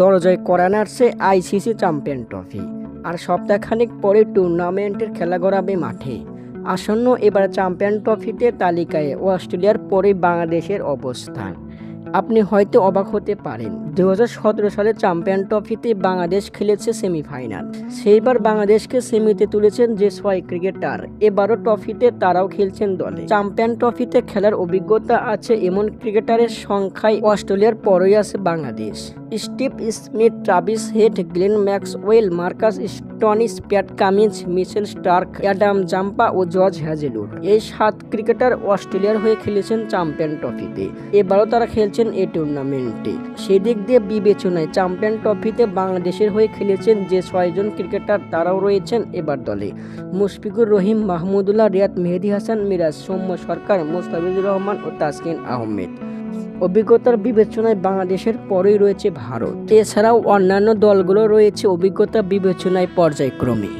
দরজায় কড়া নাড়ছে ICC champion trophy. আর সপ্তাহখানেক পরে টুর্নামেন্টের খেলা গড়াবে মাঠে। আসন্ন এবার চ্যাম্পিয়ন ট্রফিতে তালিকায় অস্ট্রেলিয়ার পরে বাংলাদেশের অবস্থান। আপনি হয়তো অবাক হতে পারেন, 2017 সালে চ্যাম্পিয়ন ট্রফিতে বাংলাদেশ খেলেছে সেমিফাইনাল। সেইবার বাংলাদেশকে সেমিতে তুলেছেন যে 6 ক্রিকেটার, এবারও ট্রফিতে তারাও খেলছেন দলে। চ্যাম্পিয়ন ট্রফিতে খেলার অভিজ্ঞতা আছে এমন ক্রিকেটারের সংখ্যায় অস্ট্রেলিয়ার পরেই আছে Bangladesh. Steve Smith, Travis Head, Glenn Maxwell, Marcus Stoinis, Pat Cummins, Mitchell Starc, Adam Zampa ও জর্জ হ্যাজেলউড, এই 7 ক্রিকেটার অস্ট্রেলিয়ার হয়ে খেলেছেন চ্যাম্পিয়ন ট্রফিতে। এবারও তারা খেলছেন এই টুর্নামেন্টে। সেদিক দিয়ে বিবেচনায় চ্যাম্পিয়ন ট্রফিতে বাংলাদেশের হয়ে খেলেছেন যে 6 জন ক্রিকেটার, তারাও রয়েছেন এবার দলে। মুশফিকুর রহিম, মাহমুদুল্লাহ, রিয়াদ, মেহেদী হাসান মিরাজ, সৌম্য সরকার, মুস্তাফিজুর রহমান ও তাসকিন আহমেদ। অভিজ্ঞতার বিবেচনায় বাংলাদেশের পরেই রয়েছে ভারত। এছাড়াও অন্যান্য দলগুলো রয়েছে অভিজ্ঞতা বিবেচনায় পর্যায়ক্রমে।